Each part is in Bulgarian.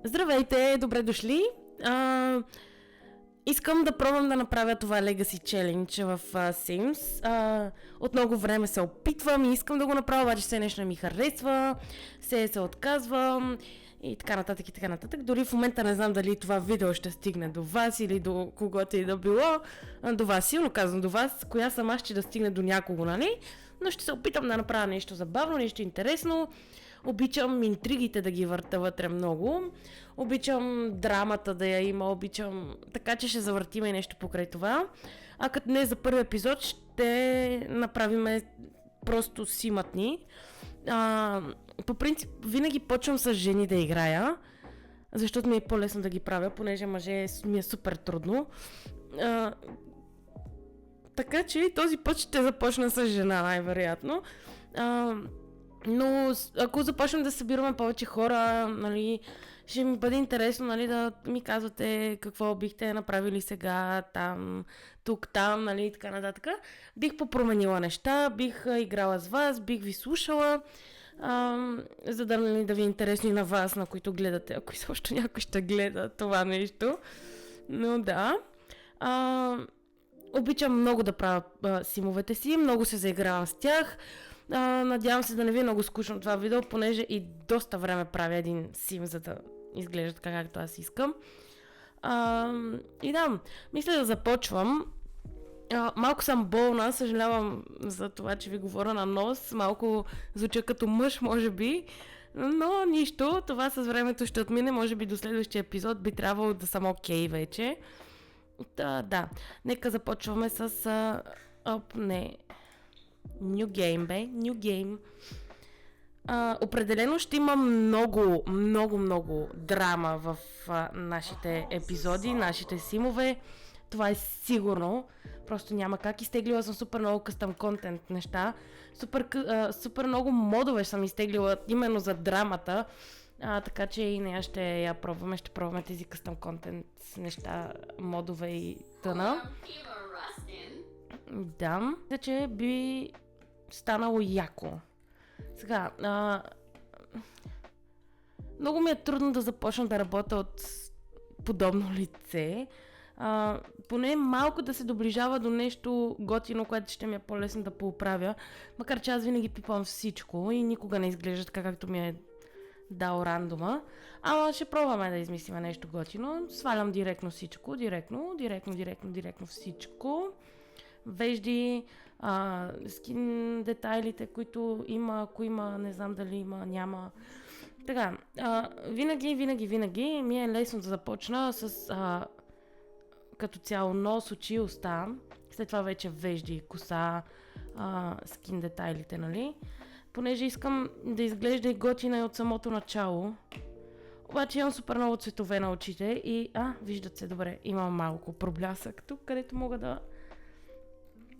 Здравейте, добре дошли! Искам да пробвам да направя това Legacy Challenge в Sims. От много време се опитвам и искам да го направя, обаче все нещо не ми харесва, се отказвам и така нататък и така нататък. Дори в момента не знам дали това видео ще стигне до вас или до когото и да било. До вас, силно казвам до вас, коя съм аз, че да стигне до някого, нали? Но ще се опитам да направя нещо забавно, нещо интересно. Обичам интригите да ги върта вътре много. Обичам драмата да я има, обичам... Така че ще завъртим и нещо покрай това. А като не за първи епизод, ще направим просто симатни. По принцип, винаги почвам с жени да играя, защото ми е по-лесно да ги правя, понеже мъже ми е супер трудно. Така че този път ще започна с жена, най-вероятно. Но ако започнем да събираме повече хора, нали, ще ми бъде интересно, нали, да ми казвате какво бихте направили сега, там, тук, там, нали, и така нататък. Бих попроменила неща, бих играла с вас, бих ви слушала, за да, нали, да ви е интересно и на вас, на които гледате, ако изобщо някой ще гледа това нещо. Но да. Обичам много да правя симовете си, много се заигравам с тях. Надявам се да не ви е много скучно това видео, понеже и доста време правя един сим, за да изглежда така, както аз искам. И да, мисля да започвам. Малко съм болна, съжалявам за това, че ви говоря на нос, малко звуча като мъж, може би, но нищо, това с времето ще отмине, може би до следващия епизод би трябвало да съм окей вече. Да, нека започваме с... New Game, бе. New Game. Определено ще има много драма в нашите епизоди, нашите симове. Това е сигурно. Просто няма как. Изтеглила съм супер много къстъм контент неща. Супер много модове съм изтеглила именно за драмата. Така че и нея ще я пробваме. Ще пробваме тези къстъм контент неща, модове и тъна. Да, мисля, че би станало яко. Сега, много ми е трудно да започна да работя от подобно лице. Поне малко да се доближава до нещо готино, което ще ми е по-лесно да поуправя. Макар че аз винаги пипам всичко и никога не изглежда така, както ми е дал рандома. Ама ще пробваме да измислим нещо готино. Свалям директно всичко. Директно всичко. Вежди, скин детайлите, които има, ако има, не знам дали има, няма. Така, винаги ми е лесно да започна с като цяло нос, очи, уста. След това вече вежди, коса, скин детайлите, нали? Понеже искам да изглежда и готина и от самото начало. Обаче имам супер много цветове на очите и... виждат се, добре, имам малко проблясък тук, където мога да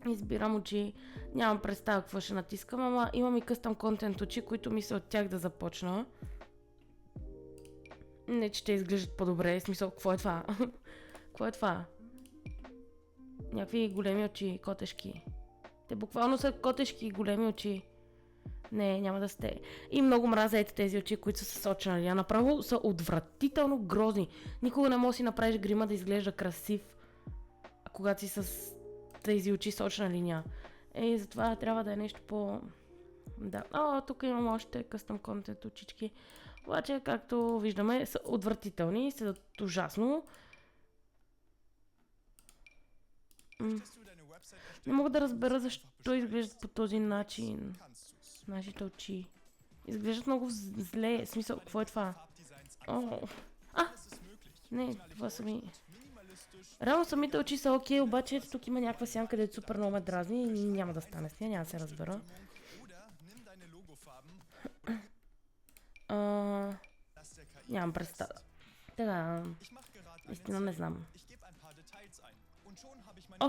избирам очи. Нямам представа какво ще натискам, ама имам и къстъм контент очи, които мисля от тях да започна. Не, че те изглеждат по-добре, в смисъл, какво е това? Какво е това? Някакви големи очи, котешки. Те буквално са котешки и големи очи. Не, няма да сте. И много мразя тези очи, които са с сочна линия. Направо са отвратително грозни. Никога не можеш да си направиш грима да изглежда красив, когато си с тези очи сочна линия. Затова трябва да е нещо по... Да. Тук имам още къстъм контент очички. Обаче, както виждаме, са отвратителни, седат ужасно. Не мога да разбера защо изглеждат по този начин нашите очи. Изглеждат много зле. В смисъл, какво е това? Не, това са ми... Реално самите очи са окей, обаче тук има някаква сянка, където супер много ме дразни и няма да стане с нея, няма да се разбера. Нямам представа. Така, наистина не знам.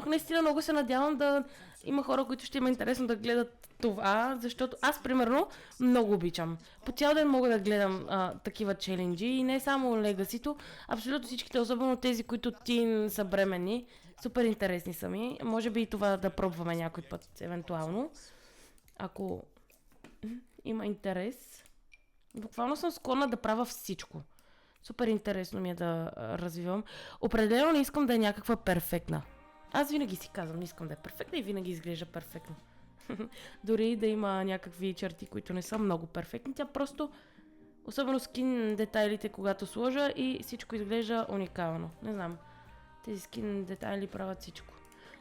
Наистина много се надявам да има хора, които ще има интересно да гледат това, защото аз, примерно, много обичам. По цял ден мога да гледам такива челенджи и не само Legacy-то, абсолютно всичките, особено тези, които са бременни, супер интересни са ми. Може би и това да пробваме някой път, евентуално, ако има интерес. Буквално съм склонна да правя всичко. Супер интересно ми е да развивам. Определено не искам да е някаква перфектна. Аз винаги си казвам, не искам да е перфектна и винаги изглежда перфектно. Дори да има някакви черти, които не са много перфектни, тя просто, особено скин детайлите, когато сложа и всичко изглежда уникално. Не знам, тези скин детайли правят всичко.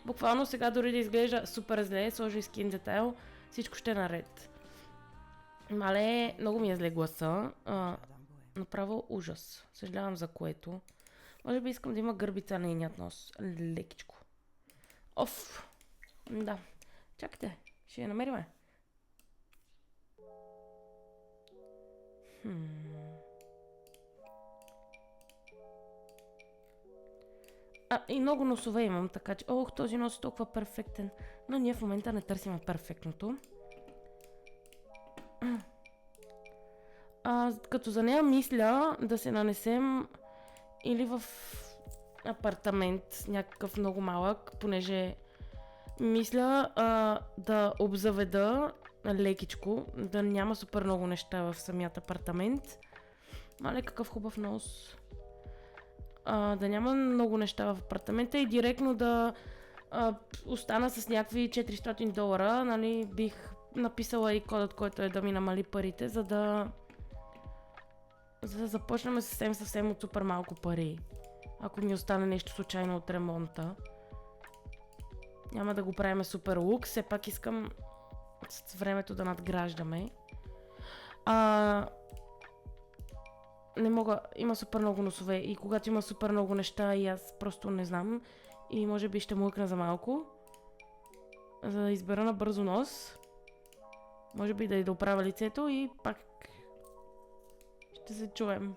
Буквално сега дори да изглежда супер зле, сложи скин детайл, всичко ще е наред. Мале, много ми е зле гласа. Направо ужас. Съжалявам за което. Може би искам да има гърбица на нейният нос. Лекичко. Оф. Да. Чакайте. Ще я намериме. И много носове имам, така че... Ох, този нос е толкова перфектен. Но ние в момента не търсим перфектното. Като за нея мисля да се нанесем или в апартамент, някакъв много малък, понеже мисля да обзаведа лекичко, да няма супер много неща в самият апартамент. Мале, какъв хубав нос. Да няма много неща в апартамента и директно да остана с някакви $400, нали, бих написала и кодът, който е да ми намали парите, за да започнем съвсем от супер малко пари. Ако ми остане нещо случайно от ремонта. Няма да го правим супер лукс, все пак искам с времето да надграждаме. Не мога, има супер много носове и когато има супер много неща и аз просто не знам и може би ще млъкна за малко, за да избера на бързо нос. Може би да оправя лицето и пак ще се чуем.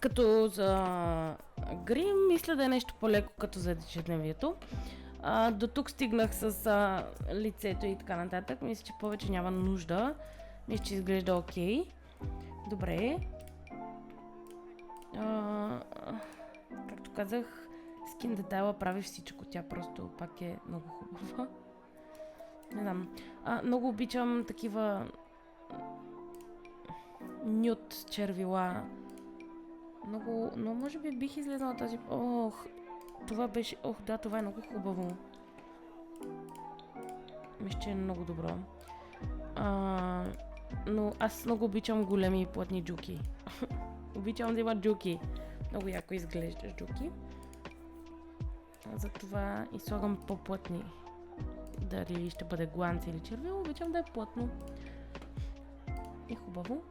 Като за грим, мисля да е нещо по-леко като за ежедневието. До тук стигнах с лицето и така нататък. Мисля, че повече няма нужда. Мисля, че изглежда окей. Добре. Както казах, скин детайла прави всичко. Тя просто пак е много хубава. Не знам. Много обичам такива нюд червила. Много, но може би бих излезнала тази... Това беше... да, това е много хубаво. Мисля, че е много добро. Но аз много обичам големи плътни джуки. Обичам да има джуки. Много яко изглежда джуки. Затова и слагам по-плътни. Дали ще бъде гланц или червил, обичам да е плътно. И хубаво.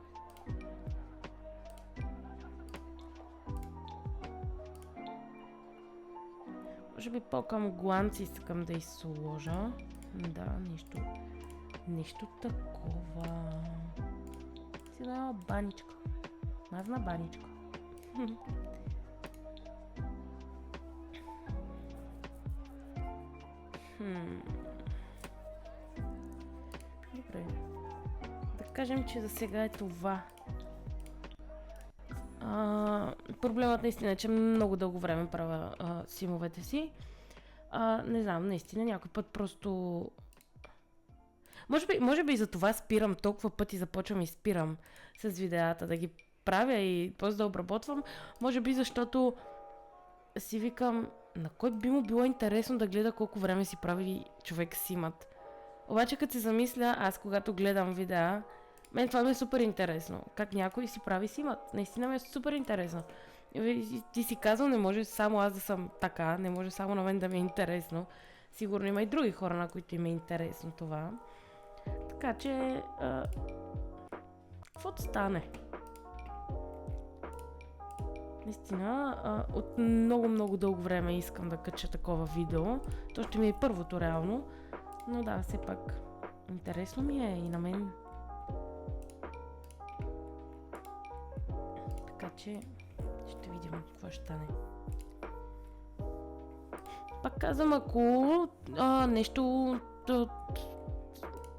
Може би по-към гланци искам да изсложа. Да, нищо такова. Си дава баничка. Мазна баничка. Добре. Да кажем, че за сега е това. Проблемът наистина е, че много дълго време правя симовете си. Не знам, наистина някой път просто... Може би и за това спирам толкова пъти, започвам и спирам с видеята да ги правя и после да обработвам. Може би защото си викам, на кой би му било интересно да гледа колко време си прави човек симът. Обаче като се замисля, аз когато гледам видеа, мен това ми е супер интересно. Как някой си прави симът. Наистина ми е супер интересно. Ти си казал, не може само аз да съм така, не може само на мен да ми е интересно. Сигурно има и други хора, на които им е интересно това. Така че, каквото стане. Наистина, от много дълго време искам да кача такова видео. То ще ми е първото реално. Но да, все пак интересно ми е и на мен. Така че ще видим какво ще стане. Пак казвам, ако нещо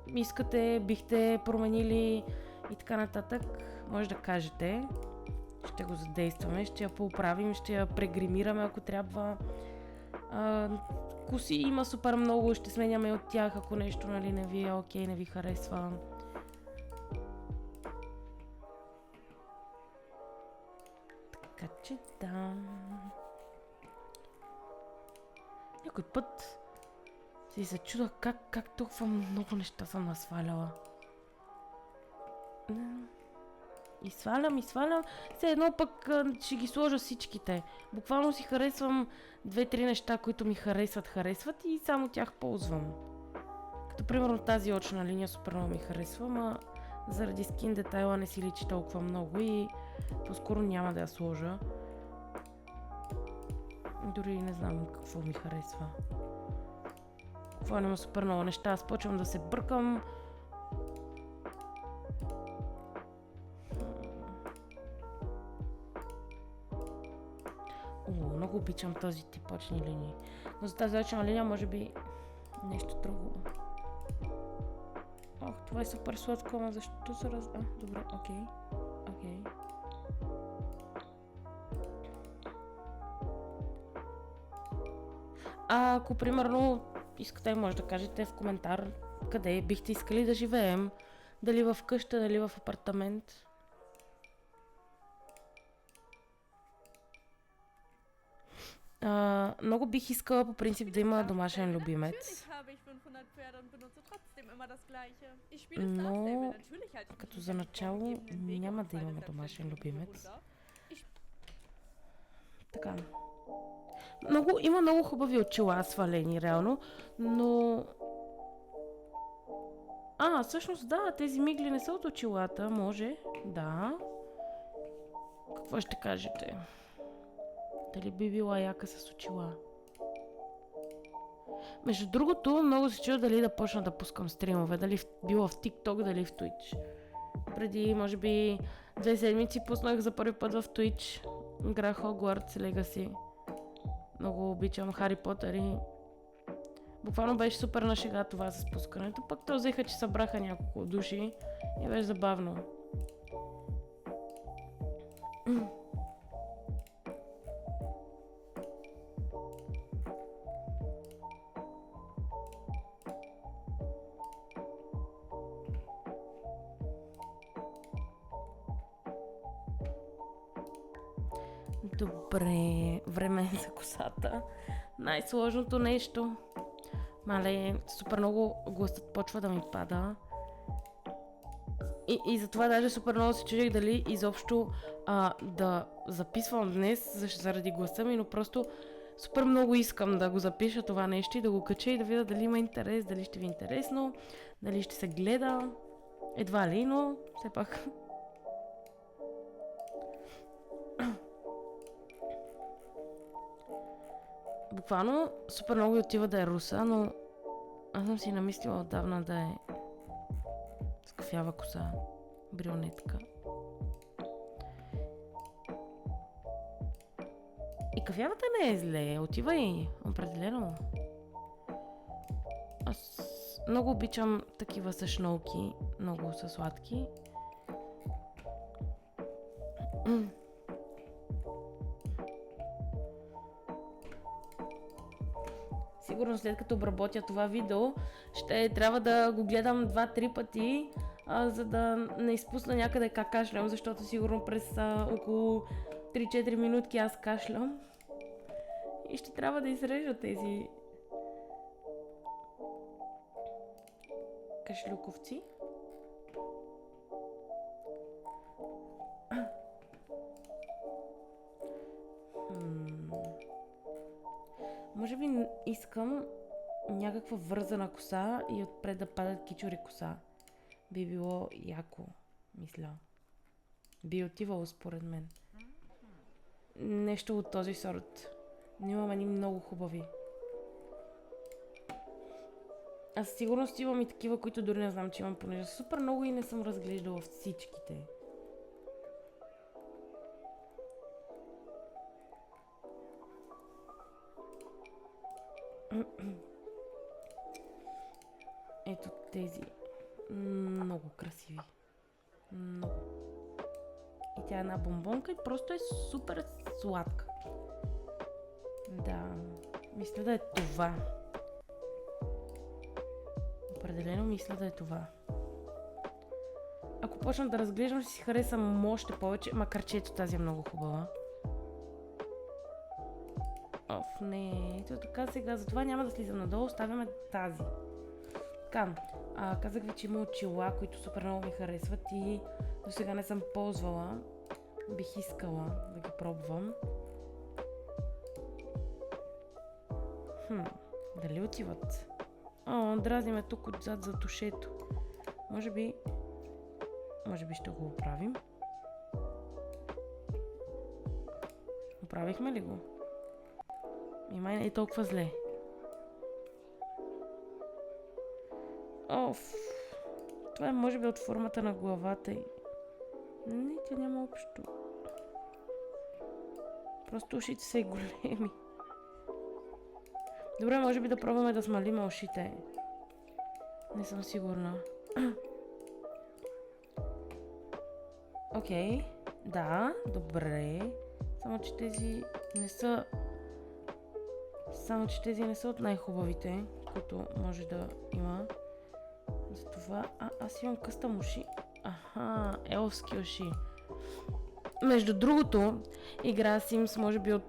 искате, бихте променили и така нататък, може да кажете. Ще го задействаме, ще я поправим, ще я прегримираме, ако трябва. Коси има супер много, ще сменяме от тях, ако нещо нали, не ви е окей, не ви харесва. Така че да. Някой път си се чудах как толкова много неща съм насваляла. И свалям. Все едно пък ще ги сложа всичките. Буквално си харесвам 2-3 неща, които ми харесват и само тях ползвам. Като примерно тази очна линия супер много ми харесва, ма заради скин детайла не си личи толкова много и по-скоро няма да я сложа. Дори не знам какво ми харесва. Това няма супер много неща. Аз почвам да се бъркам. Много обичам този тип очни линии. Но за тази очна линия може би нещо друго. Ох, това е супер сладко, ама защо се добре, окей. Ако примерно искате, може да кажете в коментар къде бихте искали да живеем. Дали в къща, дали в апартамент. Много бих искала по принцип да има домашен любимец. Но като за начало няма да имаме домашен любимец. Така. Има много хубави очила свалени реално, но... всъщност да, тези мигли не са от очилата, може, да. Какво ще кажете? Дали би била яка с очила? Между другото, много се чудя дали да почна да пускам стримове, дали било в TikTok, дали в Twitch. Преди, може би, 2 седмици пуснах за първи път в Twitch. Игра Hogwarts Legacy. Много обичам Хари Потър и... Буквално беше супер на шега това с пускането. Пък то взеха, че събраха няколко души и беше забавно. Добре, време е за косата. Най-сложното нещо. Мале, супер много гласът почва да ми пада. И затова даже супер много се чудих дали изобщо да записвам днес заради гласа ми, но просто супер много искам да го запиша това нещо и да го кача и да видя дали има интерес, дали ще ви е интересно, дали ще се гледа. Едва ли, но все пак... Буквално супер много отива да е руса, но аз съм си намислила отдавна да е с кафява коса, брюнетка. И кафявата не е зле, отива и определено. Аз много обичам такива с шнолки, много са сладки. Сигурно след като обработя това видео, ще трябва да го гледам 2-3 пъти, за да не изпусна някъде как кашлям, защото сигурно през около 3-4 минутки аз кашлям. И ще трябва да изрежа тези кашлюковци. Може би искам някаква вързана коса и отпред да падат кичури коса. Би било яко, мисля. Би отивало според мен. Нещо от този сорт. Но имам едни много хубави. Аз сигурност имам и такива, които дори не знам, че имам, понеже супер много и не съм разглеждала всичките. Ето тези. Много красиви. Много. И тя е една бомбонка и просто е супер сладка. Да. Мисля да е това. Определено мисля да е това. Ако почна да разглеждам, ще си харесам още повече, макар че ето тази е много хубава. Оф, не, ето така сега, затова няма да слизам надолу, оставяме тази. Така, казах ви, че има очила, които супер много ми харесват и до сега не съм ползвала. Бих искала да ги пробвам. Дали отиват? Дразни ме тук отзад за тушето. Може би ще го оправим. Оправихме ли го? И май не е толкова зле. Оф. Това е може би от формата на главата й. Не, тя няма общо. Просто ушите са и големи. Добре, може би да пробваме да смалим ушите. Не съм сигурна. Окей. Да, добре. Само, че тези не са... от най-хубавите, които може да има. Затова... аз имам къстъм уши. Аха, елфски уши. Между другото, игра Sims може би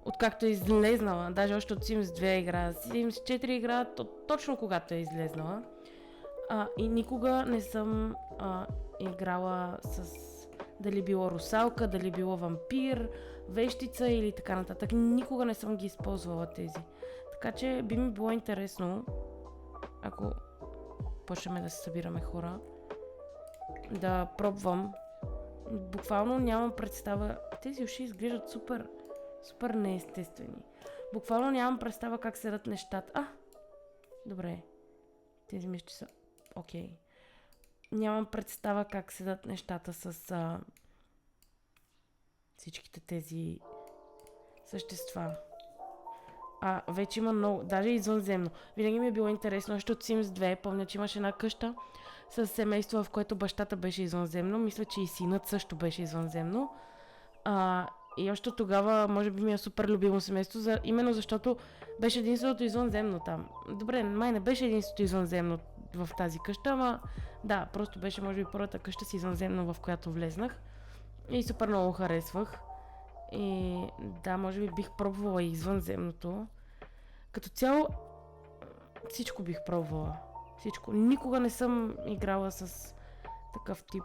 откакто е излезнала, даже още от Sims 2 игра, Sims 4 игра, точно когато е излезнала. И никога не съм играла с дали било русалка, дали било вампир, вещица или така нататък. Никога не съм ги използвала тези. Така че би ми било интересно, ако почнем да се събираме хора, да пробвам. Буквално нямам представа. Тези уши изглеждат супер неестествени. Буквално нямам представа как седат нещата. Добре. Тези мишки са окей. Нямам представа как седат нещата с всичките тези същества. Вече има много, даже извънземно. Винаги ми е било интересно, още от Sims 2, помня, че имаше една къща с семейство, в което бащата беше извънземно. Мисля, че и синът също беше извънземно. И още тогава, може би ми е супер любимо семейство, именно защото беше единственото извънземно там. Добре, май не беше единственото извънземно в тази къща, ама да, просто беше може би първата къща си извънземно, в която влезнах. И супер много харесвах. И да, може би бих пробвала и извънземното. Като цяло, всичко бих пробвала. Всичко. Никога не съм играла с такъв тип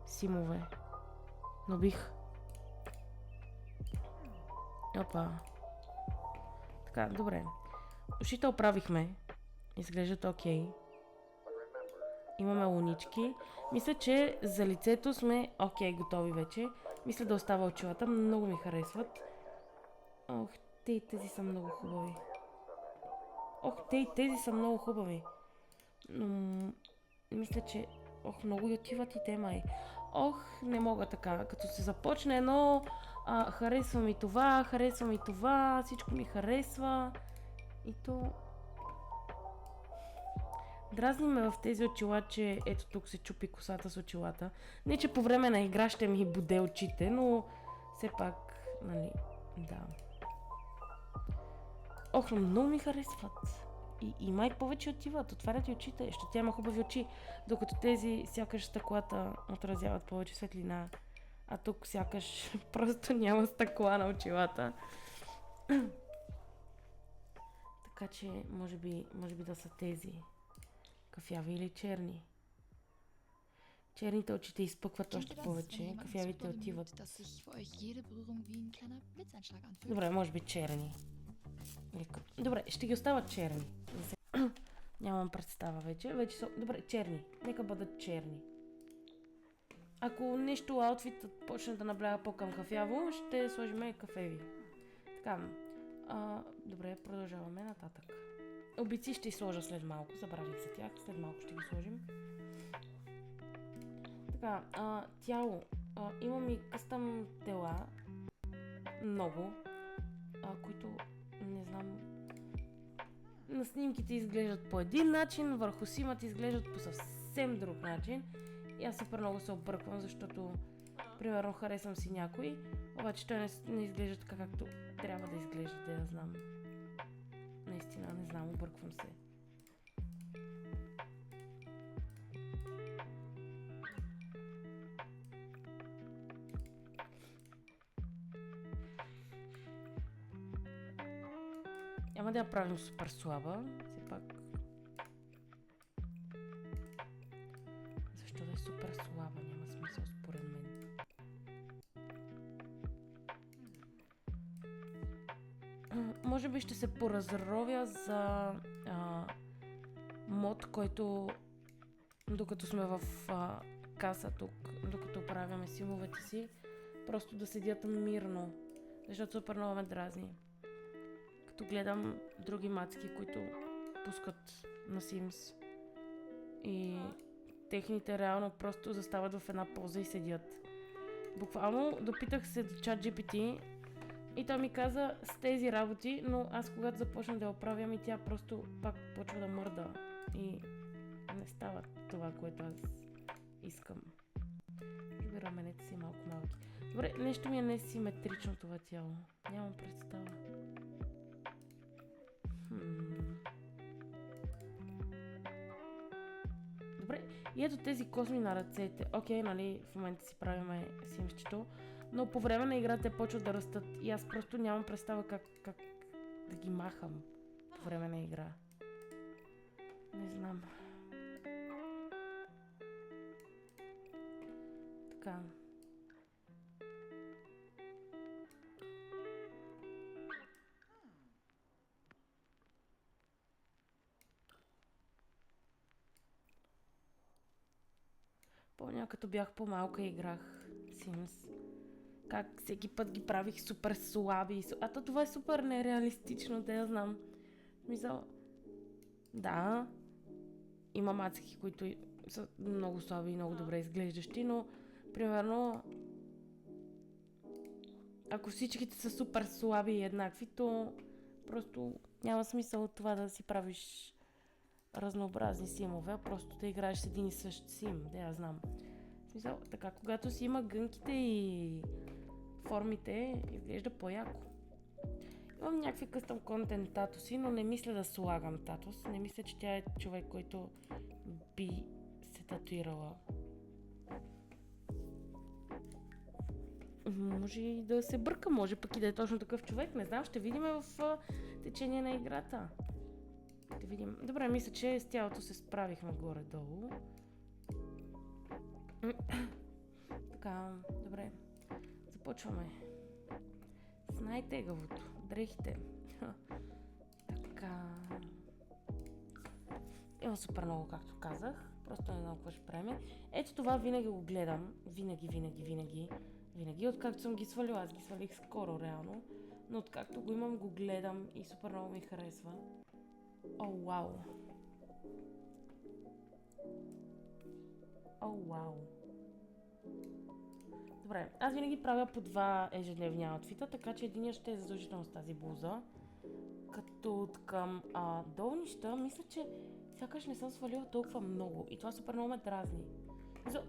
симове. Но бих. Опа. Така, добре. Ушите оправихме. Изглеждат окей. Имаме лунички. Мисля, че за лицето сме окей, готови вече. Мисля да остава очилата. Много ми харесват. Ох, тези са много хубави. Тези са много хубави. Но мисля, че много и отиват и те май. Не мога така. Като се започне едно, харесва ми това, всичко ми харесва. И то... Дразни ме в тези очила, че ето тук се чупи косата с очилата. Не, че по време на игра ще ми буде очите, но все пак, нали, да. Но много ми харесват. И май повече отиват, отварят и очите, защото тя има хубави очи, докато тези сякаш стъклата отразяват повече светлина, а тук сякаш просто няма стъкла на очилата. Така че, може би да са тези. Кафяви или черни. Черните очите изпъкват още повече, кафявите отиват. Добре, може би черни. Добре, ще ги оставя черни. Нямам представа вече. Вече са... Добре, черни. Нека бъдат черни. Ако нещо аутфитът почне да набляга по-към кафяво, ще сложим кафеви. Така. Добре, продължаваме нататък. Обици ще сложа след малко. Забравих за тях. След малко ще ги сложим. Така, тяло. Имам и къстъм тела. Много. Които, не знам, на снимките изглеждат по един начин, върху симата изглеждат по съвсем друг начин. И аз супер много се обърквам, защото примерно харесвам си някой, обаче той не изглежда така, както трябва да изглежда, да я знам. Наистина, не знам, обърквам се. Няма да я правим супер слаба, все пак. Защо да е супер слаба? Няма смисъл според мен. Може би ще се поразровя за мод, който докато сме в каса тук, докато правяме симовете си, просто да седят мирно, защото супер много ме дразни. Като гледам други мацки, които пускат на Sims и техните реално просто застават в една поза и седят. Буквално допитах се до ChatGPT и той ми каза с тези работи, но аз когато започна да я оправям и тя просто пак почва да мърда и не става това, което аз искам. Може би раменете си малко малки. Добре, нещо ми е несиметрично това тяло. Нямам представа. Добре, и ето тези косми на ръцете. Окей, нали, в момента си правиме симчето, но по време на играта те почват да растат и аз просто нямам представа как да ги махам по време на игра. Не знам. Така. Помня, като бях по-малка и играх Sims. Как всеки път ги правих супер слаби. А то това е супер нереалистично, да я знам. Мисъл, да, има мацки, които са много слаби и много добре изглеждащи, но примерно ако всичките са супер слаби и еднакви, то просто няма смисъл от това да си правиш разнообразни симове, а просто да играеш с един и същ сим, да я знам. В смисъл, така, когато си има гънките и формите, изглежда по-яко. Имам някакви къстъм контент татуси, но не мисля да слагам татус. Не мисля, че тя е човек, който би се татуирала. Може и да се бърка, може пък и да е точно такъв човек. Не знам, ще видим в течение на играта. Ще видим. Добре, мисля, че с тялото се справихме горе-долу. Така, добре. Започваме. С най-тегавото. Дрехите. Така. Има супер много, както казах. Просто не знам какво ще правим. Ето това винаги го гледам. Винаги, откакто съм ги свалила. Аз ги свалих скоро, реално. Но откакто го имам, го гледам и супер много ми харесва. О, вау. О, вау. Добре, аз винаги правя по два ежедневни аутфита, така че единия ще е задължително с тази блуза. Като от към долнища, мисля, че сякаш не съм свалила толкова много и това супер много ме дразни.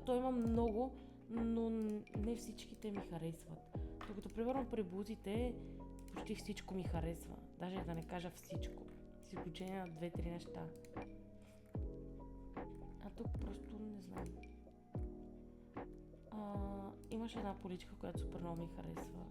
Той има много, но не всичките ми харесват. Докато примерно при блузите почти всичко ми харесва. Даже да не кажа всичко. С изключение на 2-3 неща. А тук просто не знам. Имаше една поличка, която супер много ми харесва.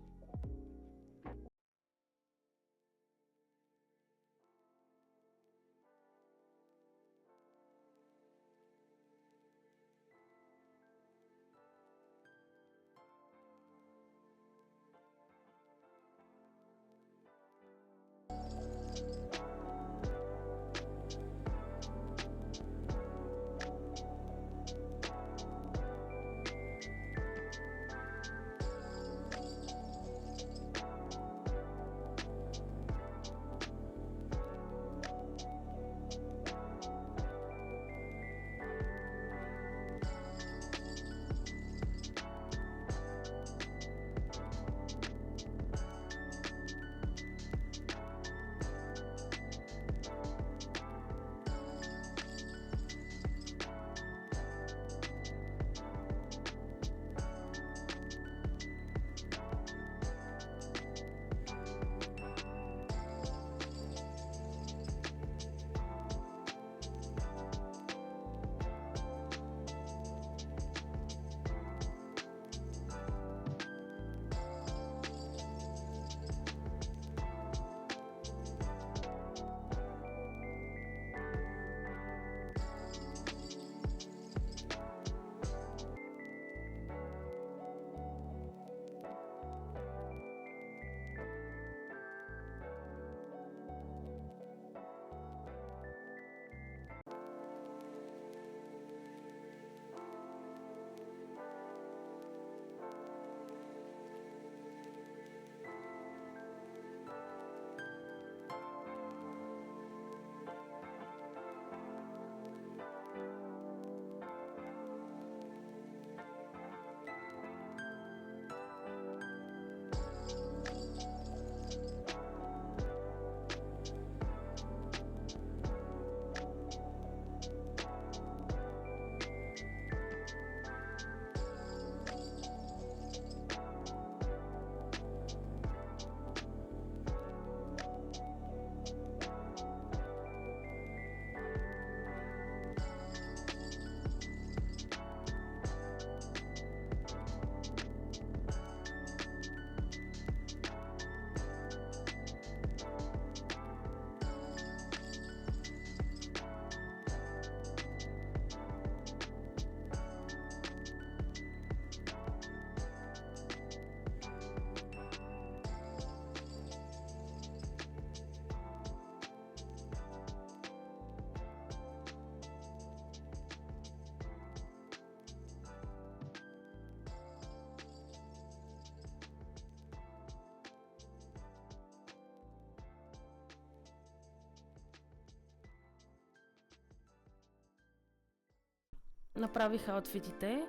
направих аутфитите.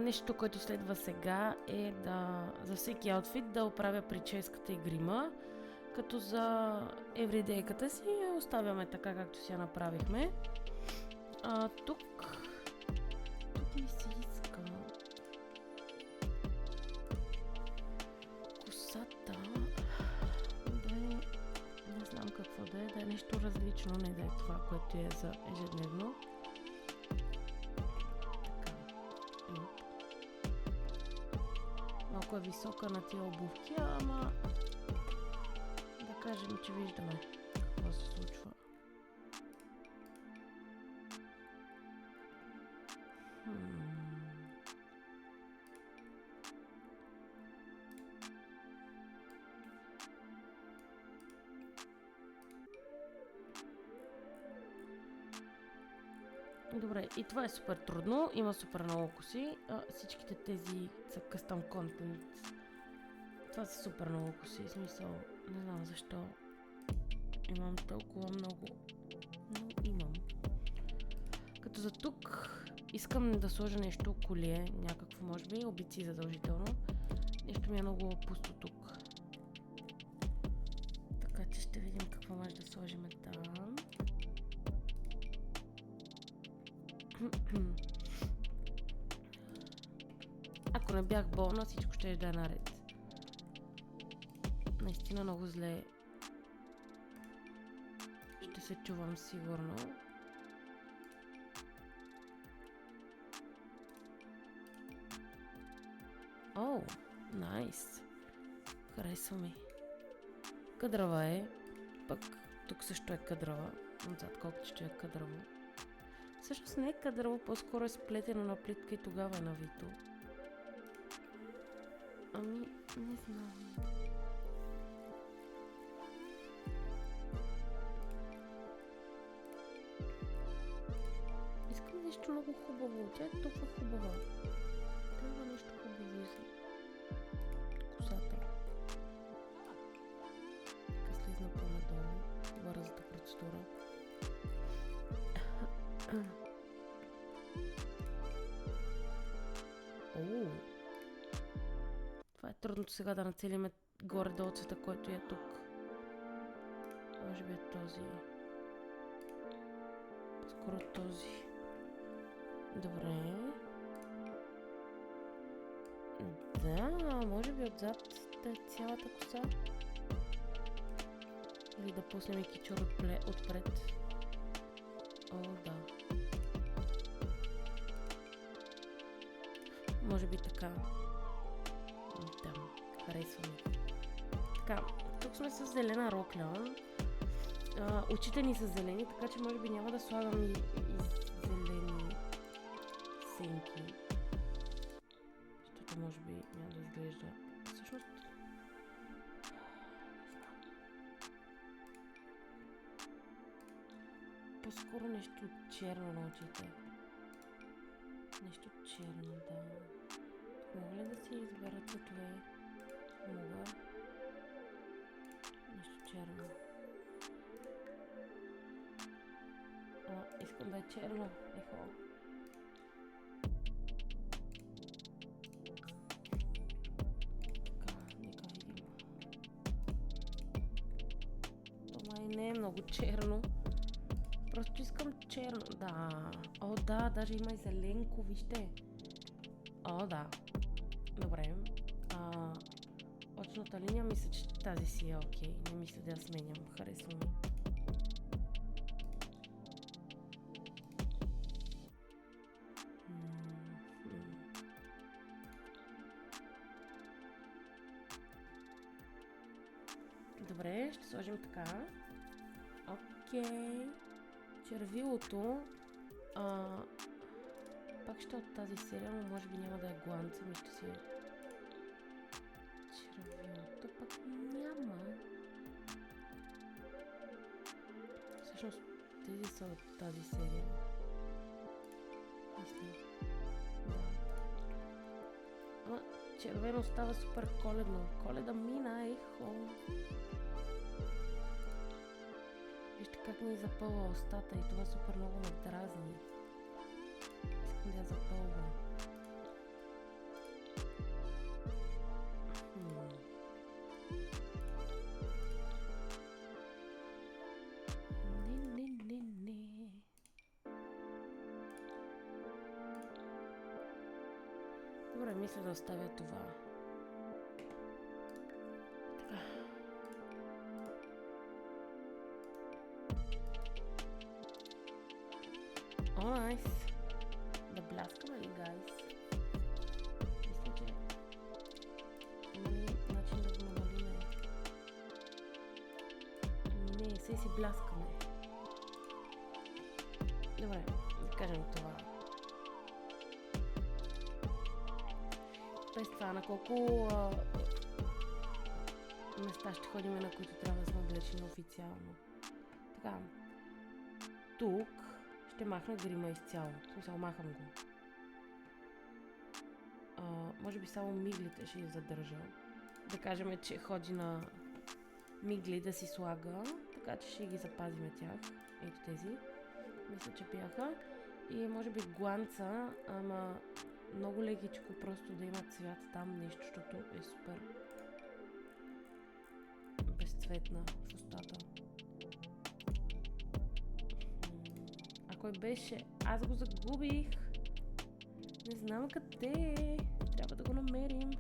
Нещо, което следва сега е да за всеки аутфит да оправя прическата и грима, като за евридейката си оставяме така, както си я направихме. Тук ми се иска косата да е, не знам какво да е нещо различно, не да е това, което е за ежедневно. Малко е висока на тия обувки, ама да кажем, че виждаме какво се случва. Добре, и това е супер трудно, има супер много коси, всичките тези са custom content. Това са супер много коси, в смисъл, не знам защо имам толкова много, но имам. Като за тук искам да сложа нещо, колие, някакво може би, обици задължително. Нещо ми е много пусто тук. Така че ще видим какво може да сложим там. Ако не бях болна, всичко ще да е наред. Наистина много зле ще се чувам сигурно. О, найс. Харесва ми. Къдрава е. Пък тук също е къдрава. Отзад колкото ще е къдраво. Всъщност не е къдраво, по-скоро е сплетено на плитка и тогава е навито. Ами, не знам. Искам нещо много хубаво. Тя е толкова хубава. Трябва нещо хубаво за косата. Така слизна по-надолу. Бързата процедура. Това е трудното сега да нацелиме горе-долу цвета, който е тук. Може би е този. Скоро този. Добре. Да, може би отзад да е цялата коса. Или да пуснем и кичур отпред. О, да. Може би така. Да, харесва ми. Така, тук сме с зелена рокля. Очите ни са зелени, така че може би няма да слагам и зелени сенки. Защото може би няма да изглежда. Всъщност... По-скоро нещо черно на очите. Нещо черно, да. Мога ли да си избера цветове? Мога. Нещо черно. Искам да е черно. Ехо. Така, нека видим. Това и не е много черно. Просто искам черно. Да. О, да, даже има и зеленко, вижте. О, да. Добре. Очната линия, мисля, че тази си е окей. Не мисля да я сменям. Харесва ми. Добре, ще сложим така. Окей. Червилото. Пак ще от тази серия, но може би няма да е гланца, ми ще си е червилото, пък няма. Всъщност тези са от тази серия. Мисля. Да. Червено става супер коледно. Коледа мина, ехо. Вижте как ми запълва устата и това супер много ме дразни. да я запълва. Не. Добре, мисля да оставя това. Така. О, найс. Да бляскаме ли, гайс? Мисля, че има ли начин да го намалиме? Не, сега си бляскаме. Добре, да кажем това. Без това, на колко места ще ходим, на които трябва да сме облечени официално. Така, тук ще махна грима изцяло. В смисъл, махам го. Може би само миглите ще я задържа. Да кажем, че ходи на мигли да си слага, така че ще ги запазиме тях. Ето тези. Мисля, че бяха. И може би гланца, ама много лекичко, просто да има цвят там нещо, защото е супер безцветна в устата. А кой беше? Аз го загубих. Не знам къде. Трябва да го намерим.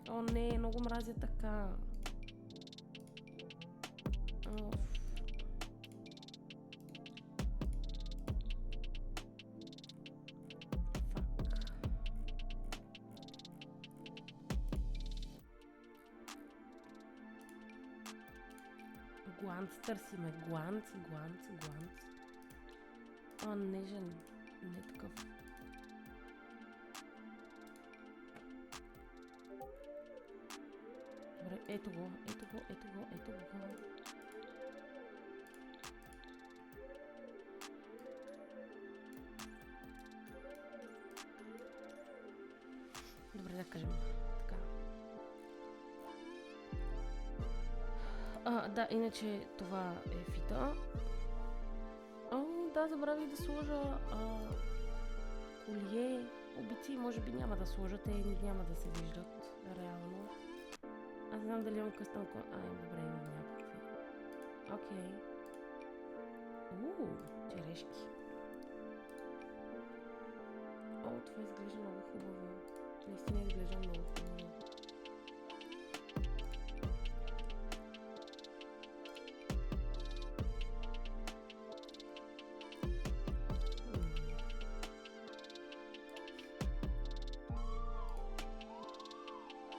О, не, много мразя така. Гланц търсиме. Гланц. О, нежен. Не такъв. Добре, ето го. Добре, да кажем. Така. Да, иначе това е фита. Да, забравих да сложа колие. Обици може би няма да сложа, те няма да се виждат реално. Аз знам дали имам къстъм кон... добре, имам някакви. Окей. Черешки. Това изглежда много хубаво. Наистина изглежда много хубаво.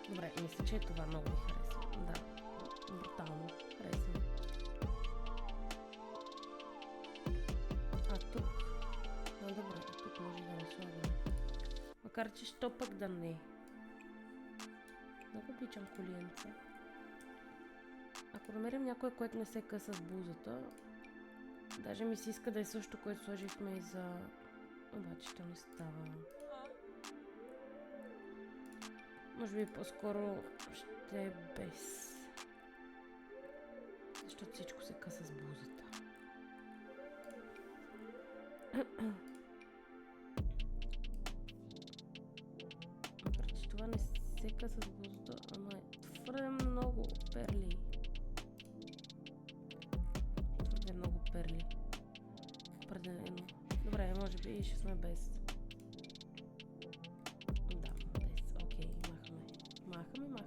Добре, мисля, че това много ми харесва. Да, брутално харесва. Тук... добре, тук може да не слагаме. Макар че що пък да не. Много обичам колиенца. Ако намерим някое, което не се къса с бузата, даже ми се иска да е също, което сложихме и за... Обаче ще не става. Може би по-скоро ще е без. Защото всичко се къса с бузата. Макар че това не се къса с бузата, ама е твърде много перли. Определено. Добре, може би ще сме без. Махаме.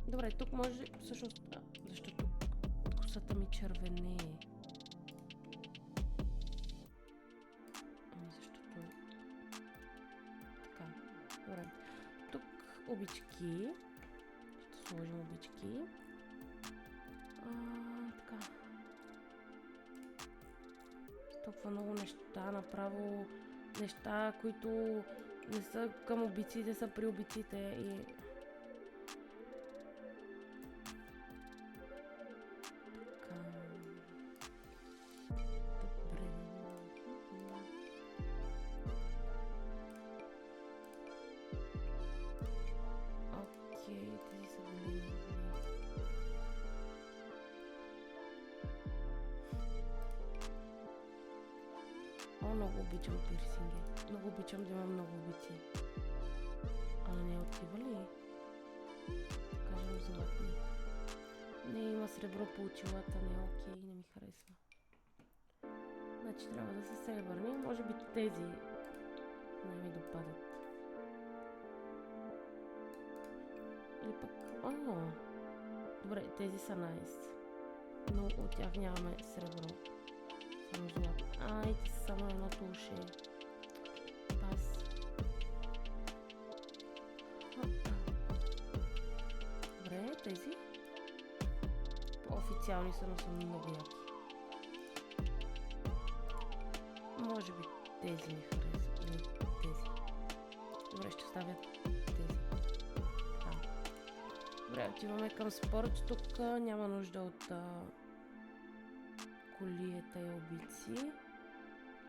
Добре, тук може всъщност... защото косата ми червенее. Защото... Така, добре. Тук обички. Ще сложим обички. Така. Толкова много неща, направо неща, които не са към обиците, са при обиците и... Така... Добре... Окей, тези са големи. О, много обичам пирсинги. Много обичам да имам много обици. А не отива ли? Кажем златни. Не, има сребро по очилата, не е окей, не ми харесва. Значи трябва да са сребърни, може би тези не ми допадат. Или пък... Добре, тези са найс. Но от тях нямаме сребро. Само злато. И ти са само едното уше. Пас. Добре, тези. Официални са, но са много яки. Може би тези ми харесват. Или тези. Добре, ще оставя тези. Добре, отиваме към спорт. Тук няма нужда от колиета и обици.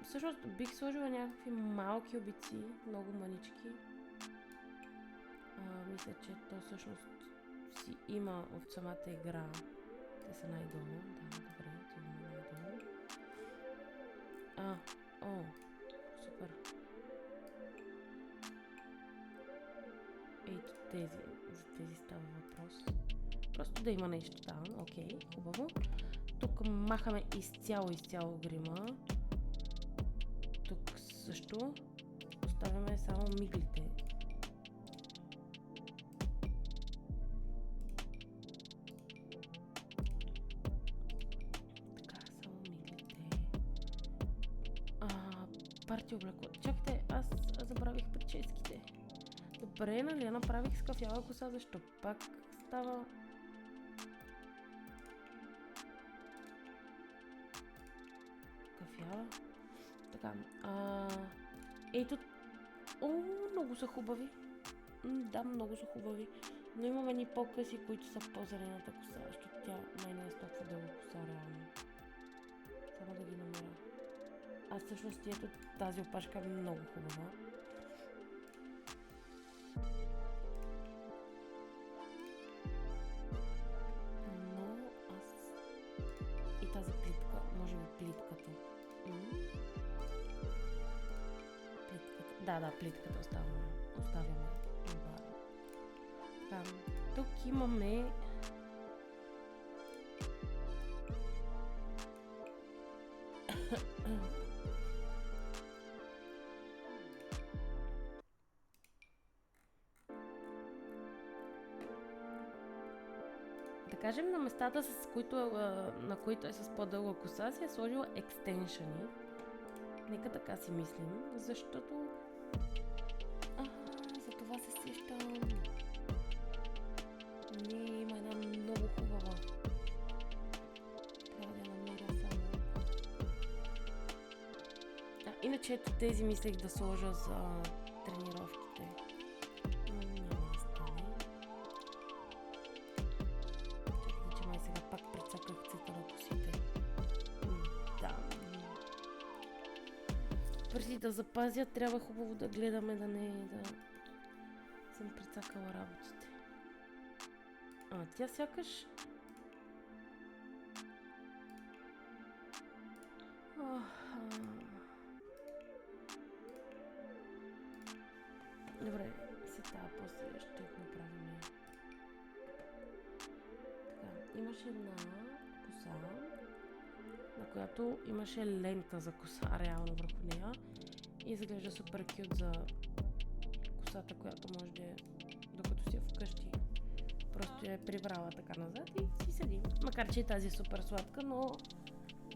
Всъщност бих сложила някакви малки обици, много манички. Мисля, че то всъщност си има от самата игра. Те са най-долу. Да, добре, отиваме най-долу. Супер. Ето тези, за тези става въпрос. Просто да има нещо там, окей, хубаво. Тук махаме изцяло грима. Тук също оставяме само миглите. Така, само миглите. Парти облекло. Чакайте, аз забравих прическите. Добре, нали я направих с кафява коса, защо пак става... Кафява? Така, ето... много са хубави. Да, много са хубави. Но имаме ни по-къси, които са по-зелената коса, защото тя май не е с толкова дълга коса, реално. Само да ги намеря. Всъщност ето тази опашка е много хубава. И тази плитка, може би плитката. Плитката. Да, плитката оставяме. Така, тук имаме да кажем, на местата, на които е с по-дълга коса, си е сложила екстеншъни. Нека така си мислим, защото... за това се сещам. Има една много хубава. Трябва да я намеря само. Иначе ето тези мислех да сложа за тренировките. Няма да стане. Чакайте, че май сега пак прецаках цвета на косите. Да. Преди да запазя, трябва хубаво да гледаме да съм прецакала работите. Тя сякаш... Добре, после ще го направим. Така, имаше една коса, на която имаше лента за коса, реално върху нея. И изглежда супер кют за косата, която може да е, докато си е вкъщи. Просто я е прибрала така назад и си седи. Макар че и тази е супер сладка, но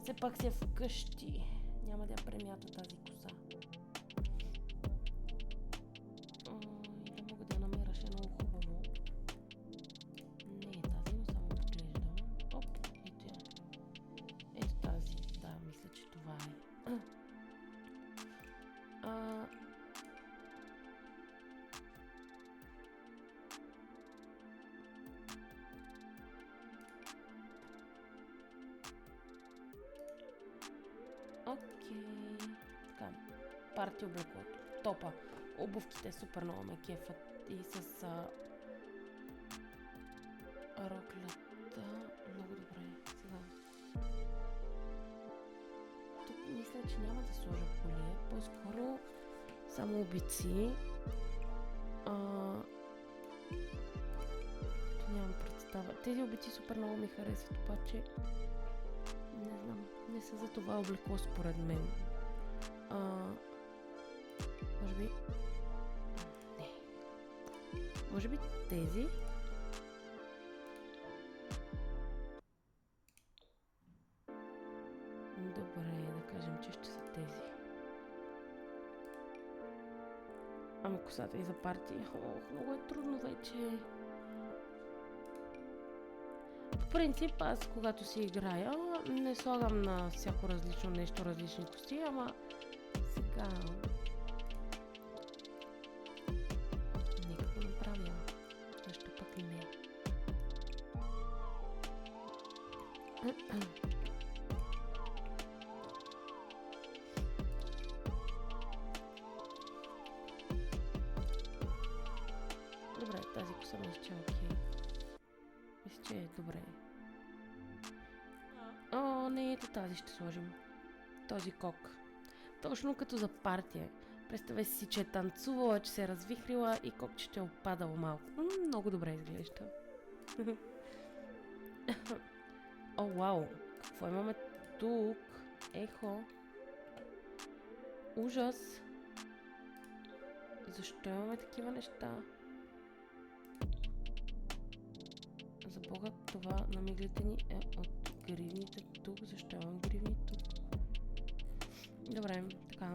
все пак си е вкъщи. Няма да я премята тази коса. И да мога да я намеря ще е много хубаво. Не е тази, но само поглеждам. Ето я. Ето тази. Да, мисля, че това е. Окей. Така, парти облеклото. Топа. Обувките супер много ме кефат и с роклята. Много добре. Сега. Тук мисля, че няма да сложа колие, по-скоро само обици. Нямам представа. Тези обици супер много ми харесват, обаче не знам, не са за това облекло според мен. Може би... Не. Може би тези? Добре, да кажем, че ще са тези. Ами косата и за партия. Ох, много е трудно вече. По принцип, аз когато си играя, не слагам на всяко различно нещо, различни коси, ама сега... Нека го направя. Защо пък и не? Добре, тази коса мисля, че е окей. Мисля, че е добре. О, не, ето тази ще сложим. Този кок. Точно като за партия. Представя си, че е танцувала, че се е развихрила и кокчето е опадало малко. Много добре изглежда. О, вау! Какво имаме тук? Ехо. Ужас! Защо имаме такива неща? За Бога, това на миглите ни е от гривните тук. Защо имам гривни тук? Добре, така.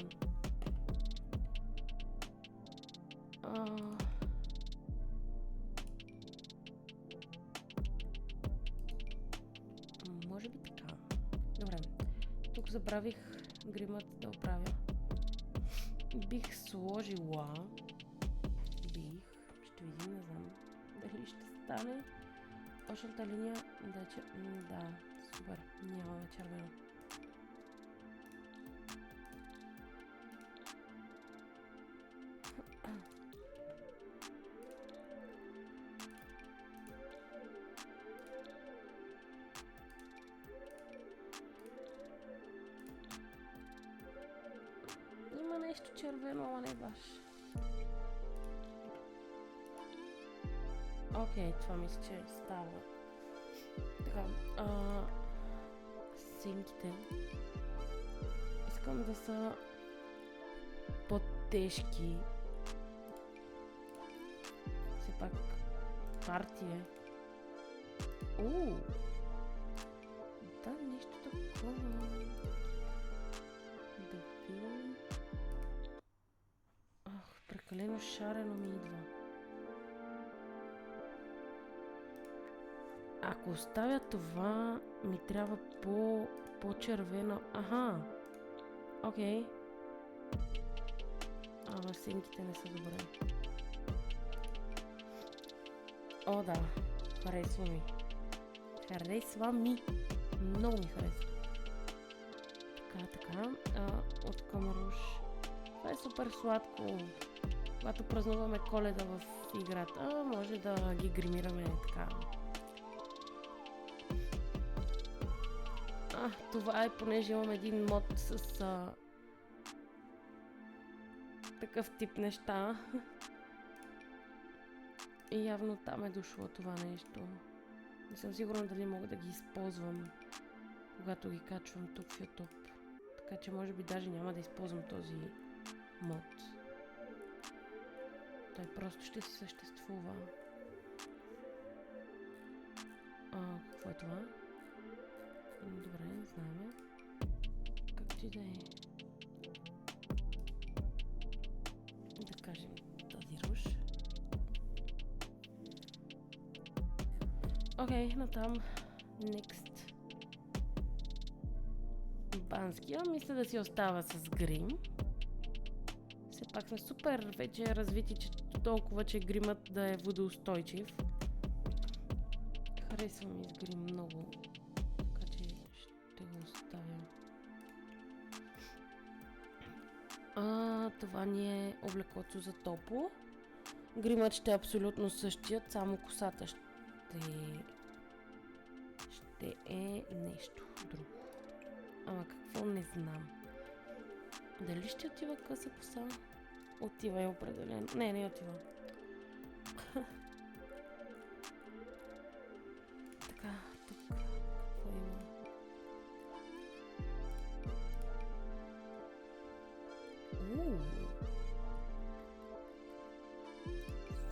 Може би така. Добре. Тук забравих гримът да оправя. Бих сложила... Ще видим, не знам дали ще стане. Очната линия да, супер, нямаме червено. Има нещо червено, ама не баш. Окей, това мисля, че става. Така, синките. Искам да са по-тежки. Все пак партия. Да, нещо такова. Да видим. Прекалено шарено ми идва. Ако оставя това, ми трябва по-червено. Аха. Окей. Ама синките не са добре. О, да. Харесва ми. Харесва ми. Много ми харесва. Така. От Камаруш. Това е супер сладко. Когато празнуваме Коледа в играта, може да ги гримираме така. Това е, понеже имам един мод с такъв тип неща. И явно там е дошло това нещо. Не съм сигурна дали мога да ги използвам, когато ги качвам тук в YouTube. Така че може би даже няма да използвам този мод. Той просто ще си съществува. Какво е това? Добре, знаем. Както и да е. Да кажем този руш. Окей, натам. Next. Банския. Мисля да си остава с грим. Все пак сме супер вече развити, че толкова, че гримът да е водоустойчив. Харесва ми с грим много. Така че ще го оставя. Това ни е облеклото за топло. Гримът ще е абсолютно същият, само косата ще е нещо друго. Ама какво не знам. Дали ще отива къса коса? Отива е определено. Не отива. Така, тук какво има?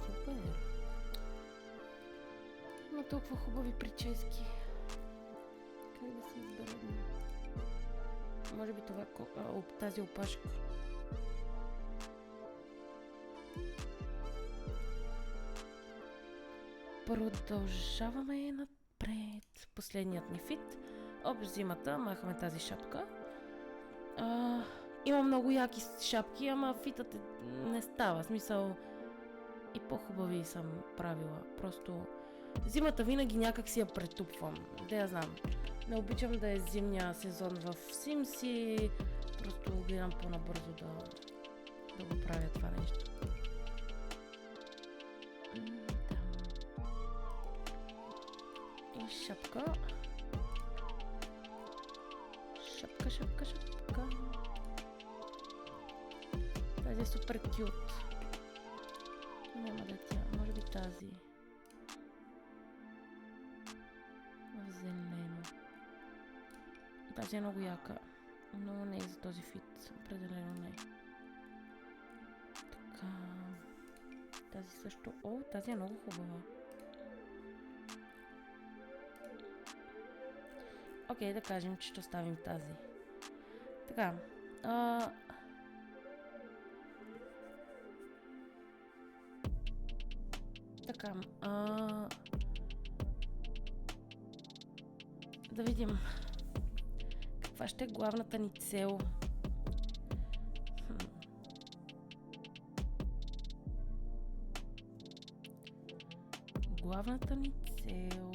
Супер! Има толкова хубави прически. Как да се избера една? Може би това, тази опашка. Продължаваме напред. Последният ни фит. Общ зимата, махаме тази шапка. Има много яки шапки, ама фитът не става. В смисъл и по-хубави съм правила. Просто зимата винаги някак си я претупвам. Да я знам. Не обичам да е зимния сезон в Sims и просто гледам по-набързо да го правя това нещо. И шапка. Шапка. Тази е супер кют. Няма да тя, може би тази. В зелено. Тази е много яка, но не е за този фит. Определено не. Така. Тази също. О, тази е много хубава. Окей, да кажем, че ще оставим тази. Така. Така. Да видим. Каква ще е главната ни цел? Главната ни цел...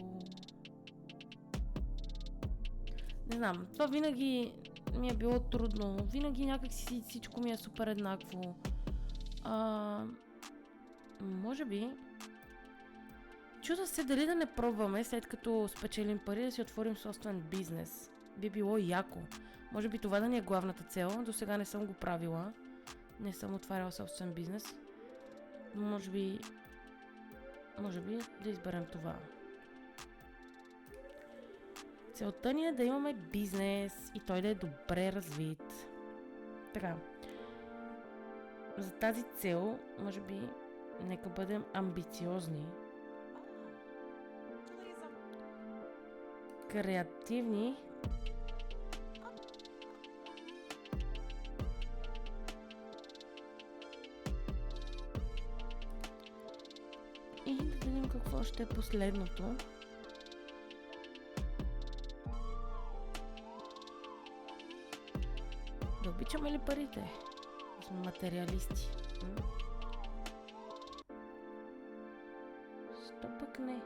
Не знам, това винаги ми е било трудно. Винаги някак си всичко ми е супер еднакво. Може би... Чуда се дали да не пробваме, след като спечелим пари, да си отворим собствен бизнес. Би било яко. Може би това да ни е главната цел. До сега не съм го правила. Не съм отваряла собствен бизнес. Може би да изберем това. Целта ни е да имаме бизнес и той да е добре развит. Така. За тази цел, може би, нека бъдем амбициозни. Креативни. И да видим какво ще е последното. Да обичаме ли парите? Сме материалисти. Що пък не?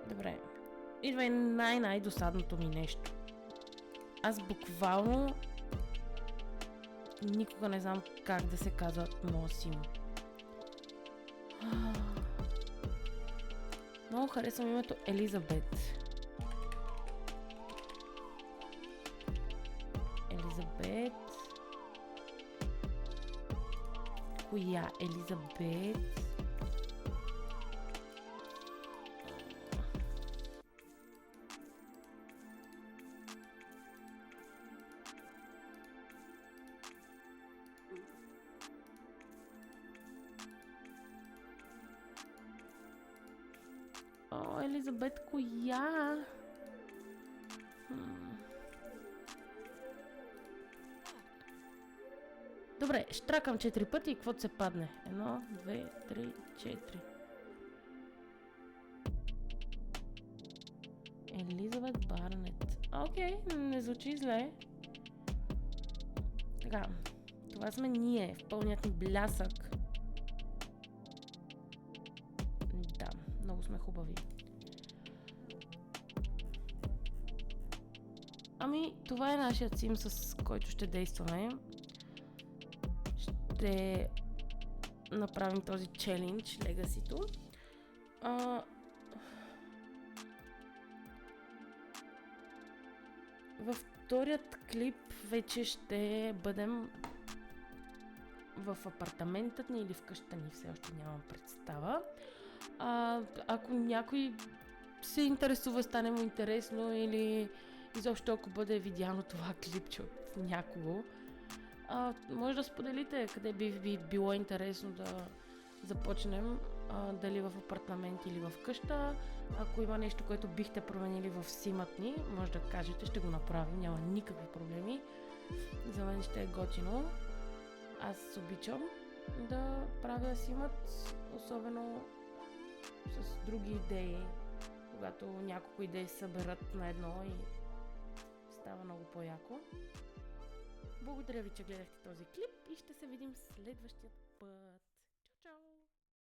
Добре. Идва и най-досадното ми нещо. Аз буквално никога не знам как да се казва носим. Много харесвам името Елизабет. Елизабет. Коя Елизабет? О, Елизабет, коя? Добре, штракам 4 пъти и каквото се падне. 1, 2, 3, 4. Елизабет Барнет. Окей, не звучи зле. Така, това сме ние, в пълният ни блясък. Да, много сме хубави. Ами, това е нашият сим, с който ще действаме. Ще направим този челендж, легасито. Във вторият клип вече ще бъдем в апартаментът ни или в къщата ни, все още нямам представа. Ако някой се интересува, стане му интересно или изобщо ако бъде видяно това клипче от някого, може да споделите къде би ви било интересно да започнем, дали в апартамент или в къща. Ако има нещо, което бихте променили в симът ни, може да кажете, ще го направим, няма никакви проблеми. За мен ще е готино. Аз обичам да правя симът, особено с други идеи, когато няколко идеи се съберат на едно и става много по-яко. Благодаря ви, че гледахте този клип и ще се видим следващия път.